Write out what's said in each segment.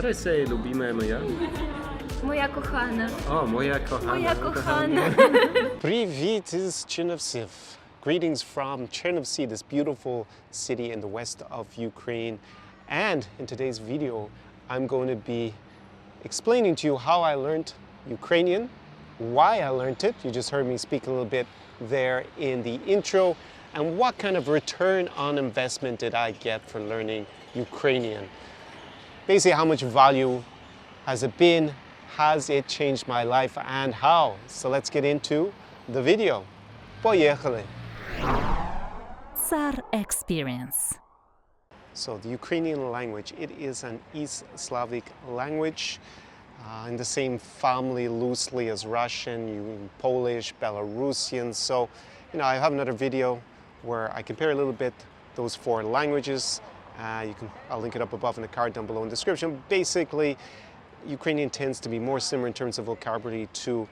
How do I say lubime moja? Moja kochana. Oh, moja kochana. Moja kochana. Привет из Chernovtsi. Greetings from Chernovtsi, this beautiful city in the west of Ukraine. And in today's video, I'm going to be explaining to you how I learned Ukrainian, why I learned it. You just heard me speak a little bit there in the intro. And what kind of return on investment did I get for learning Ukrainian? Basically, how much value has it been? Has it changed my life and how? So let's get into the video. Поехали! Tsar Experience. So the Ukrainian language, it is an East Slavic language in the same family loosely as Russian, Polish, Belarusian. So, I have another video where I compare a little bit those four languages. I'll link it up above in the card down below in the description. Basically, Ukrainian tends to be more similar in terms of vocabulary to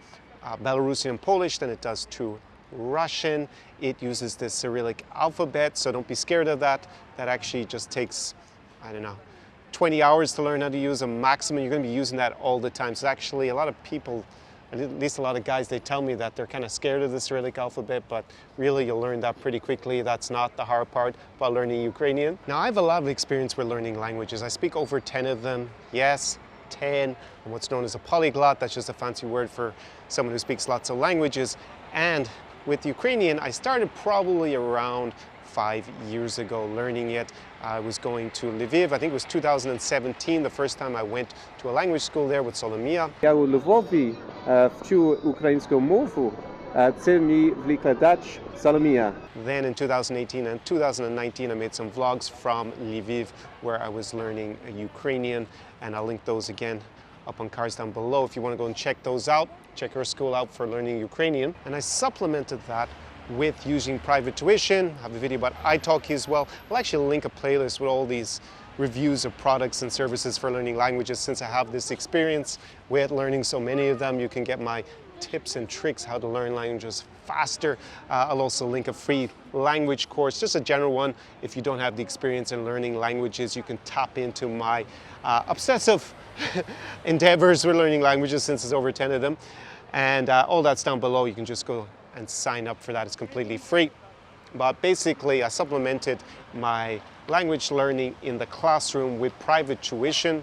Belarusian and Polish than it does to Russian. It uses the Cyrillic alphabet, so don't be scared of that. That actually just takes, 20 hours to learn how to use a maximum. You're going to be using that all the time. So actually, a lot of people, at least a lot of guys, they tell me that they're kind of scared of the Cyrillic alphabet, but really you'll learn that pretty quickly. That's not the hard part about learning Ukrainian. Now, I have a lot of experience with learning languages. I speak over 10 of them. Yes, 10. I'm what's known as a polyglot. That's just a fancy word for someone who speaks lots of languages. And with Ukrainian, I started probably around 5 years ago learning it. I was going to Lviv. I think it was 2017, the first time I went to a language school there with Solomia. Я у Львові вчу українську мову. Це мій викладач Соломія. Then in 2018 and 2019, I made some vlogs from Lviv where I was learning Ukrainian, and I'll link those again up on cards down below if you want to go and check those out. Check our school out for learning Ukrainian. And I supplemented that with using private tuition. I have a video about italki as well. I'll actually link a playlist with all these reviews of products and services for learning languages. Since I have this experience with learning so many of them, you can get my tips and tricks how to learn languages faster. I'll also link a free language course, just a general one. If you don't have the experience in learning languages, you can tap into my obsessive endeavors with learning languages, since there's over 10 of them. And all that's down below. You can just go and sign up for that. It's completely free. But basically, I supplemented my language learning in the classroom with private tuition.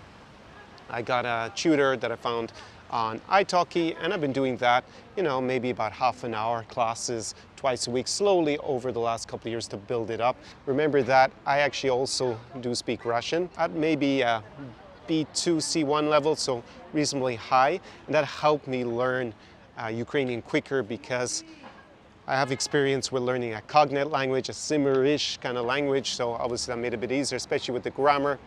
I got a tutor that I found on italki, and I've been doing that, maybe about half an hour classes twice a week, slowly over the last couple of years to build it up. Remember that I actually also do speak Russian at maybe B2, C1 level, so reasonably high, and that helped me learn Ukrainian quicker because I have experience with learning a cognate language, a Simmer-ish kind of language, so obviously that made it a bit easier, especially with the grammar.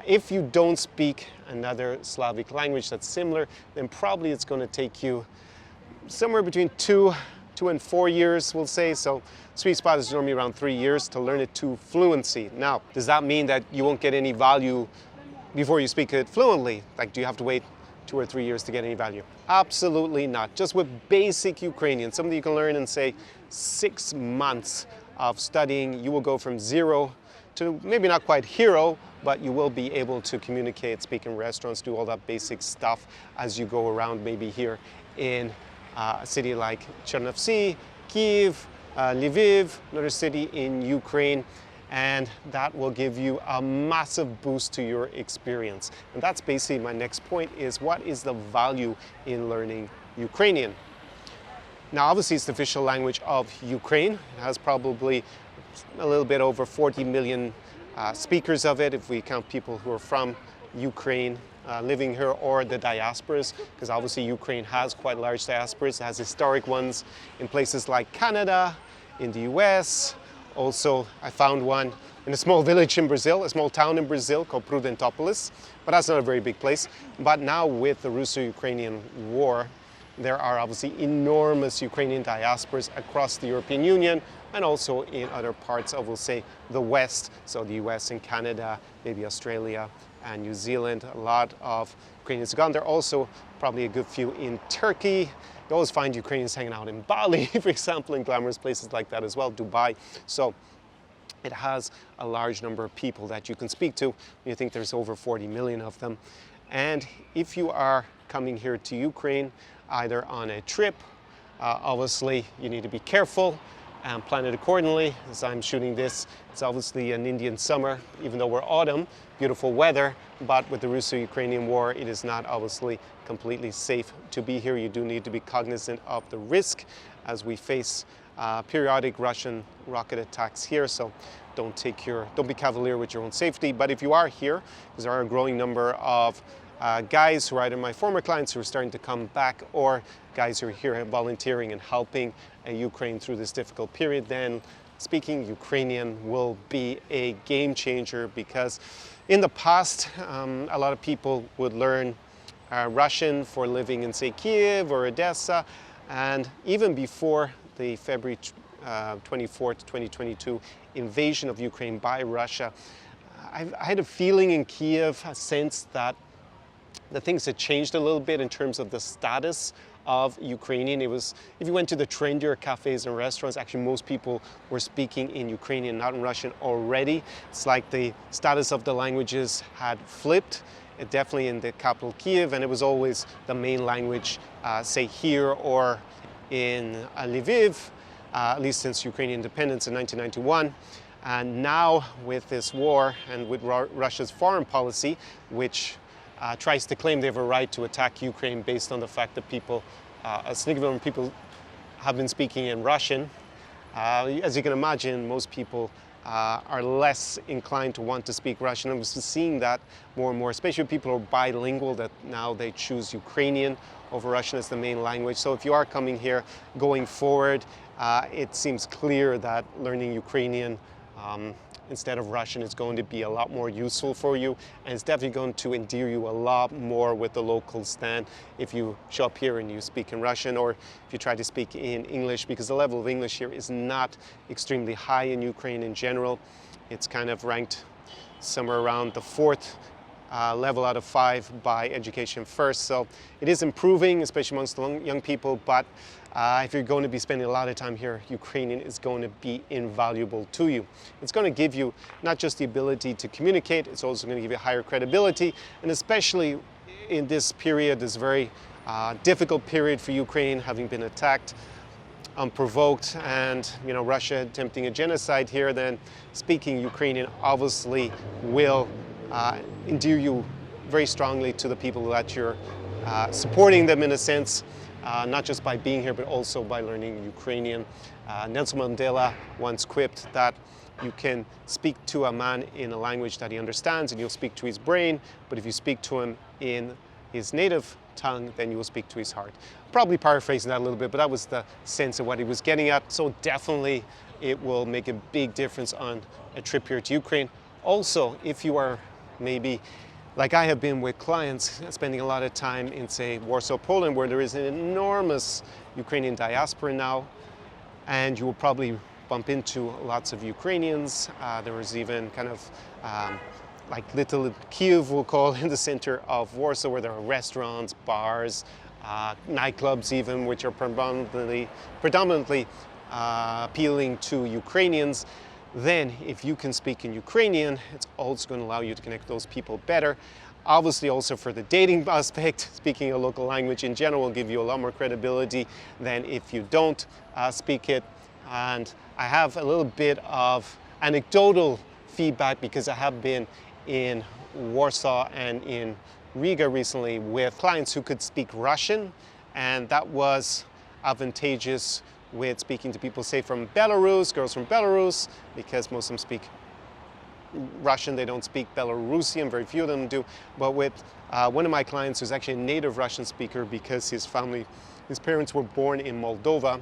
If you don't speak another Slavic language that's similar, then probably it's going to take you somewhere between 2 and 4 years, we'll say. So sweet spot is normally around 3 years to learn it to fluency. Now, does that mean that you won't get any value before you speak it fluently? Like, do you have to wait 2 or 3 years to get any value? Absolutely not. Just with basic Ukrainian, something you can learn in, say, 6 months of studying, you will go from zero to maybe not quite hero, but you will be able to communicate, speak in restaurants, do all that basic stuff as you go around, maybe here in a city like Chernovtsi, Kyiv, Lviv, another city in Ukraine, and that will give you a massive boost to your experience. And that's basically my next point, is what is the value in learning Ukrainian? Now, obviously, it's the official language of Ukraine. It has probably a little bit over 40 million speakers of it, if we count people who are from Ukraine living here, or the diasporas, because obviously Ukraine has quite large diasporas. It has historic ones in places like Canada, in the US. Also, I found one in a small village in Brazil, a small town in Brazil called Prudentopolis, but that's not a very big place. But now with the Russo-Ukrainian war, there are obviously enormous Ukrainian diasporas across the European Union and also in other parts of, we'll say, the West, so the US and Canada, maybe Australia and New Zealand. A lot of Ukrainians have gone there. Also, probably a good few in Turkey. You always find Ukrainians hanging out in Bali, for example, in glamorous places like that as well, Dubai. So it has a large number of people that you can speak to. You think there's over 40 million of them. And if you are coming here to Ukraine, either on a trip, obviously you need to be careful and plan it accordingly. As I'm shooting this, it's obviously an Indian summer, even though we're autumn, beautiful weather, but with the Russo-Ukrainian war, it is not obviously completely safe to be here. You do need to be cognizant of the risk as we face periodic Russian rocket attacks here, so don't be cavalier with your own safety. But if you are here, because there are a growing number of guys who are either my former clients who are starting to come back, or guys who are here volunteering and helping Ukraine through this difficult period, then speaking Ukrainian will be a game changer, because in the past a lot of people would learn Russian for living in, say, Kiev or Odessa, and even before the February 24th, 2022 invasion of Ukraine by Russia, I had a feeling in Kiev, a sense that the things had changed a little bit in terms of the status of Ukrainian. It was, if you went to the trendier cafes and restaurants, actually most people were speaking in Ukrainian, not in Russian already. It's like the status of the languages had flipped, definitely in the capital Kiev, and it was always the main language, say here or in Lviv, at least since Ukrainian independence in 1991. And now with this war and with Russia's foreign policy, which tries to claim they have a right to attack Ukraine based on the fact that a significant number of people have been speaking in Russian. As you can imagine, most people are less inclined to want to speak Russian. I'm seeing that more and more, especially people who are bilingual, that now they choose Ukrainian over Russian as the main language. So if you are coming here going forward, it seems clear that learning Ukrainian instead of Russian is going to be a lot more useful for you, and it's definitely going to endear you a lot more with the locals than if you show up here and you speak in Russian, or if you try to speak in English, because the level of English here is not extremely high in Ukraine in general. It's kind of ranked somewhere around the 4th level out of 5 by Education First. So it is improving, especially amongst the young people, but if you're going to be spending a lot of time here, Ukrainian is going to be invaluable to you. It's going to give you not just the ability to communicate, it's also going to give you higher credibility, and especially in this period, this very difficult period for Ukraine, having been attacked unprovoked, and Russia attempting a genocide here, then speaking Ukrainian obviously will endear you very strongly to the people that you're supporting them in a sense, not just by being here, but also by learning Ukrainian. Nelson Mandela once quipped that you can speak to a man in a language that he understands and you'll speak to his brain, but if you speak to him in his native tongue, then you will speak to his heart. Probably paraphrasing that a little bit, but that was the sense of what he was getting at. So definitely it will make a big difference on a trip here to Ukraine. Also, if you are maybe, like I have been with clients, spending a lot of time in, say, Warsaw, Poland, where there is an enormous Ukrainian diaspora now, and you will probably bump into lots of Ukrainians. There was even kind of like little Kyiv, we'll call, in the center of Warsaw, where there are restaurants, bars, nightclubs even, which are predominantly appealing to Ukrainians. Then if you can speak in Ukrainian, it's also going to allow you to connect those people better. Obviously also for the dating aspect, speaking a local language in general will give you a lot more credibility than if you don't speak it. And I have a little bit of anecdotal feedback because I have been in Warsaw and in Riga recently with clients who could speak Russian, and that was advantageous with speaking to people, say, from Belarus, girls from Belarus, because most of them speak Russian, they don't speak Belarusian, very few of them do. But with one of my clients who's actually a native Russian speaker because his parents were born in Moldova,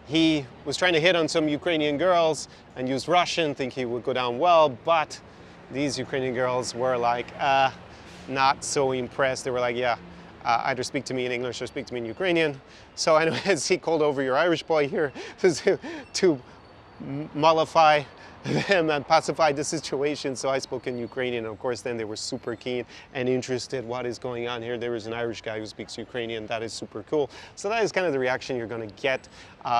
he was trying to hit on some Ukrainian girls and use Russian, think he would go down well, but these Ukrainian girls were like not so impressed. They were like, yeah, either speak to me in English or speak to me in Ukrainian. So anyways, he called over your Irish boy here to mollify them and pacify the situation. So I spoke in Ukrainian. Of course, then they were super keen and interested. What is going on here? There is an Irish guy who speaks Ukrainian. That is super cool. So that is kind of the reaction you're going to get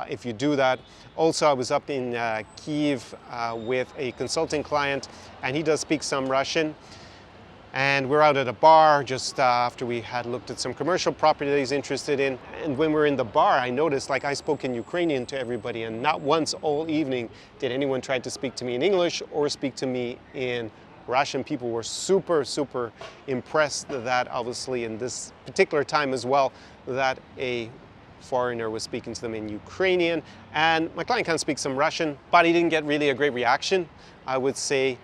if you do that. Also, I was up in Kyiv with a consulting client, and he does speak some Russian. And we're out at a bar just after we had looked at some commercial property that he's interested in. And when we're in the bar, I noticed like I spoke in Ukrainian to everybody, and not once all evening did anyone try to speak to me in English or speak to me in Russian. People were super, super impressed that obviously in this particular time as well, that a foreigner was speaking to them in Ukrainian. And my client can speak some Russian, but he didn't get really a great reaction, I would say.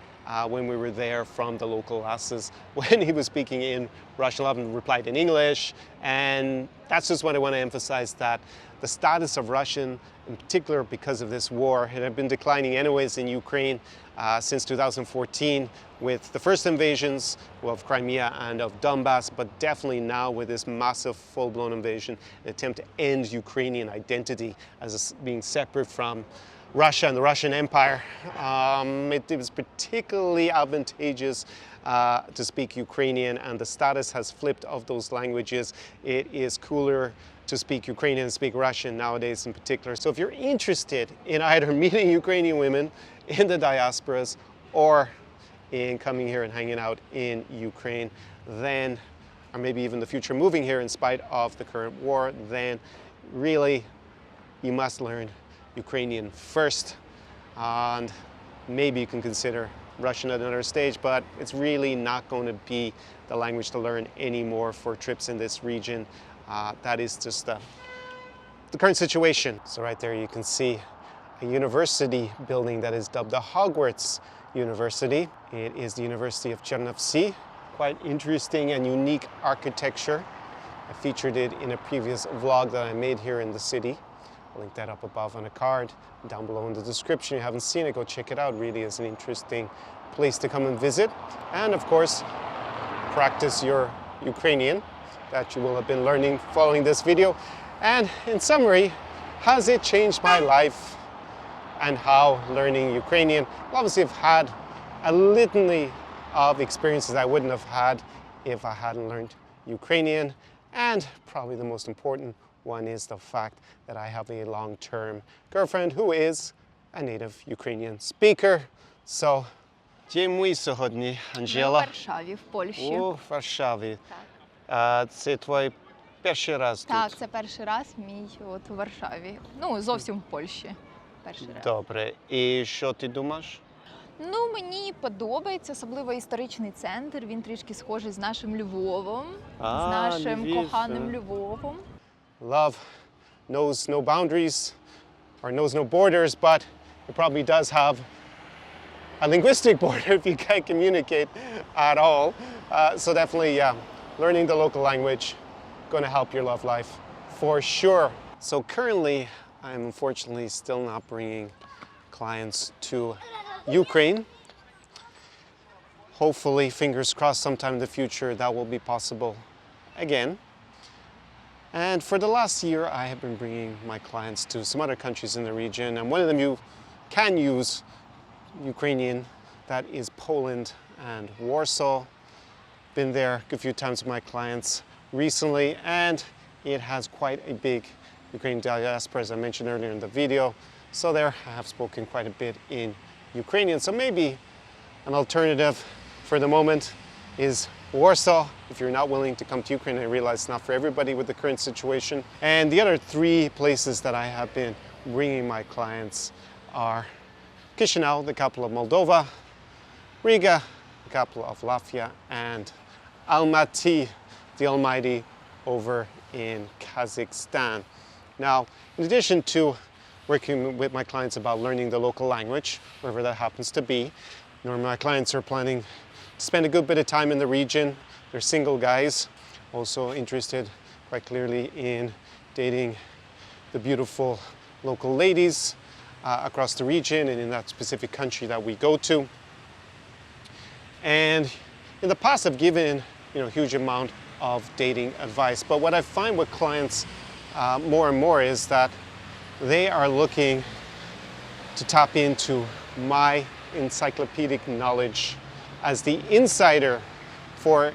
When we were there from the local lasses, when he was speaking in Russian, a lot of them replied in English. And that's just what I want to emphasize, that the status of Russian, in particular because of this war, it had been declining anyways in Ukraine since 2014 with the first invasions of Crimea and of Donbass, but definitely now with this massive full-blown invasion, an attempt to end Ukrainian identity as being separate from Russia and the Russian Empire. It was particularly advantageous to speak Ukrainian, and the status has flipped of those languages. It is cooler to speak Ukrainian and speak Russian nowadays in particular. So if you're interested in either meeting Ukrainian women in the diasporas or in coming here and hanging out in Ukraine, then, or maybe even the future moving here in spite of the current war, then really you must learn Ukrainian first, and maybe you can consider Russian at another stage, but it's really not going to be the language to learn anymore for trips in this region. That is just the current situation. So right there you can see a university building that is dubbed the Hogwarts University. It is the University of Chernivtsi. Quite interesting and unique architecture. I featured it in a previous vlog that I made here in the city. I'll link that up above on a card, down below in the description. If you haven't seen it, go check it out. Really is an interesting place to come and visit. And of course, practice your Ukrainian that you will have been learning following this video. And in summary, has it changed my life and how learning Ukrainian? Well, obviously I've had a litany of experiences I wouldn't have had if I hadn't learned Ukrainian. And probably the most important one is the fact that I have a long-term girlfriend who is a native Ukrainian speaker. So, gdzie ми сьогодні, Анжела? В Варшаві, в Польщі. У Варшаві. Це твій перший раз тут? Так, це перший раз мій от у Варшаві. Ну, зовсім в Польщі. Перший раз. Добре. І що ти думаєш? Ну, мені подобається, особливо історичний центр. Він трішки схожий з нашим Львовом, з нашим Львів, коханим Львовом. Love knows no boundaries or knows no borders, but it probably does have a linguistic border if you can't communicate at all. So definitely, yeah, learning the local language going to help your love life for sure. So currently, I'm unfortunately still not bringing clients to Ukraine. Hopefully, fingers crossed, sometime in the future that will be possible again. And for the last year, I have been bringing my clients to some other countries in the region, and one of them you can use Ukrainian, that is Poland and Warsaw. Been there a few times with my clients recently, and it has quite a big Ukrainian diaspora, as I mentioned earlier in the video. So there, I have spoken quite a bit in Ukrainian. So maybe an alternative for the moment is Warsaw, if you're not willing to come to Ukraine. I realize it's not for everybody with the current situation. And the other three places that I have been bringing my clients are Chisinau, the capital of Moldova, Riga, the capital of Latvia, and Almaty, the Almighty, over in Kazakhstan. Now, in addition to working with my clients about learning the local language, wherever that happens to be, normally my clients are planning to spend a good bit of time in the region. They're single guys, also interested quite clearly in dating the beautiful local ladies across the region and in that specific country that we go to. And in the past, I've given a huge amount of dating advice. But what I find with clients more and more is that they are looking to tap into my encyclopedic knowledge as the insider for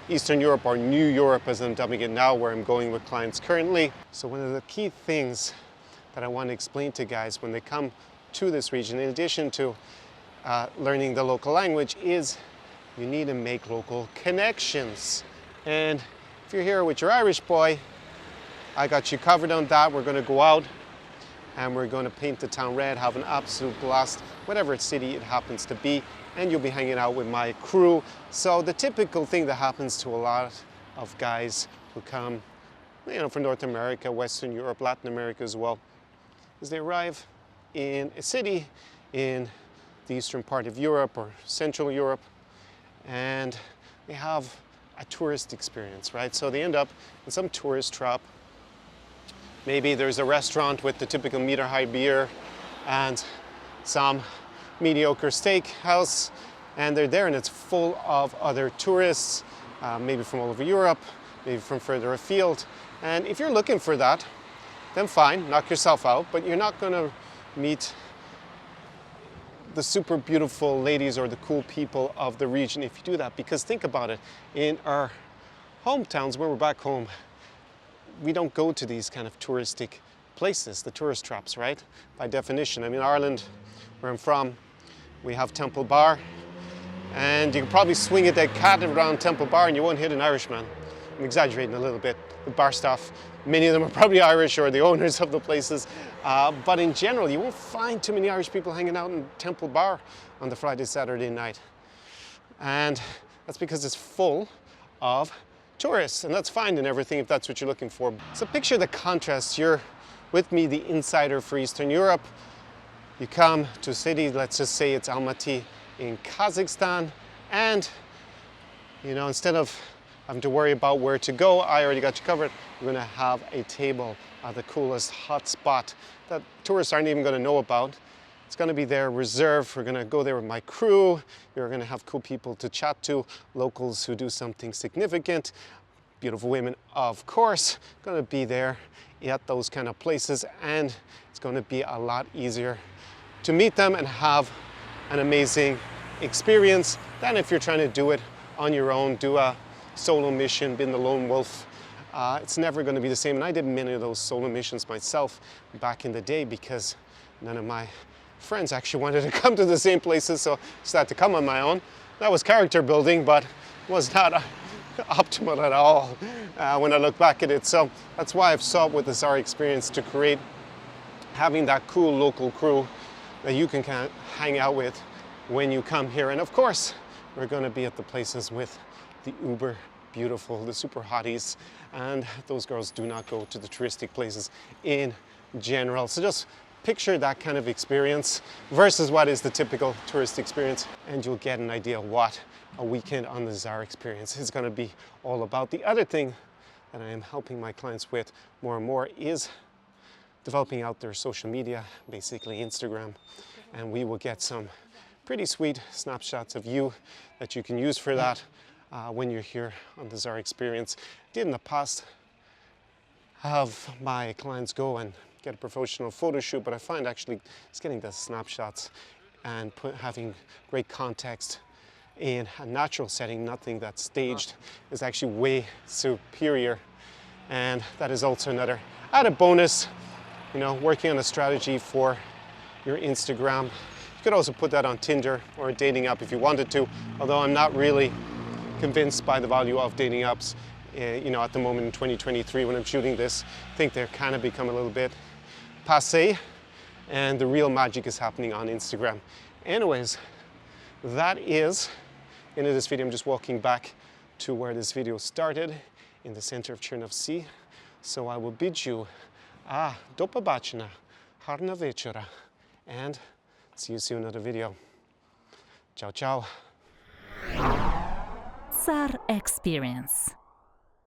Eastern Europe, or New Europe as I'm dubbing it now, where I'm going with clients currently. So one of the key things that I want to explain to guys when they come to this region, in addition to learning the local language, is you need to make local connections. And if you're here with your Irish boy, I got you covered on that. We're going to go out and we're going to paint the town red, have an absolute blast, whatever city it happens to be, and you'll be hanging out with my crew. So the typical thing that happens to a lot of guys who come, you know, from North America, Western Europe, Latin America as well, is they arrive in a city in the eastern part of Europe or Central Europe, and they have a tourist experience, right? So they end up in some tourist trap. Maybe there's a restaurant with the typical meter-high beer and some mediocre steakhouse, and they're there and it's full of other tourists, maybe from all over Europe, maybe from further afield. And if you're looking for that, then fine, knock yourself out, but you're not going to meet the super beautiful ladies or the cool people of the region if you do that. Because think about it, in our hometowns, when we're back home, we don't go to these kind of touristic places, the tourist traps, right? By definition. I mean, Ireland, where I'm from, we have Temple Bar, and you can probably swing a dead cat around Temple Bar and you won't hit an Irishman. I'm exaggerating a little bit, the bar staff, many of them are probably Irish or the owners of the places, but in general, you won't find too many Irish people hanging out in Temple Bar on the Friday, Saturday night. And that's because it's full of tourists, and that's fine and everything if that's what you're looking for. So picture the contrast. You're with me, the insider for Eastern Europe. You come to a city, let's just say it's Almaty in Kazakhstan, and you know, instead of having to worry about where to go, I already got you covered. We're going to have a table at the coolest hot spot that tourists aren't even going to know about. It's going to be there reserved. We're going to go there with my crew. You're going to have cool people to chat to, locals who do something significant, beautiful women, of course, going to be there at those kind of places, and it's going to be a lot easier to meet them and have an amazing experience than if you're trying to do it on your own, do a solo mission, being the lone wolf. It's never going to be the same, and I did many of those solo missions myself back in the day because none of my friends actually wanted to come to the same places, so I just had to come on my own. That was character building, but was not optimal at all when I look back at it. So that's why I've sought with the Zara experience to create having that cool local crew that you can kind of hang out with when you come here. And of course, we're going to be at the places with the uber beautiful, the super hotties, and those girls do not go to the touristic places in general. So just picture that kind of experience versus what is the typical tourist experience, and you'll get an idea of what a weekend on the Zara experience is going to be all about. The other thing that I am helping my clients with more and more is developing out their social media, basically Instagram, and we will get some pretty sweet snapshots of you that you can use for that when you're here on the Zara experience. Did in the past have my clients go and get a professional photo shoot, but I find actually just getting the snapshots and having great context in a natural setting, nothing that's staged, is actually way superior. And that is also another added bonus, you know, working on a strategy for your Instagram. You could also put that on Tinder or a dating app if you wanted to, although I'm not really convinced by the value of dating apps, you know, at the moment in 2023 when I'm shooting this. I think they're kind of become a little bit passé, and the real magic is happening on Instagram. Anyways, that is the end of this video. I'm just walking back to where this video started in the center of Chernivtsi. So I will bid you do побачення, гарного вечора, and see you soon in another video. Ciao, ciao. Zara Experience.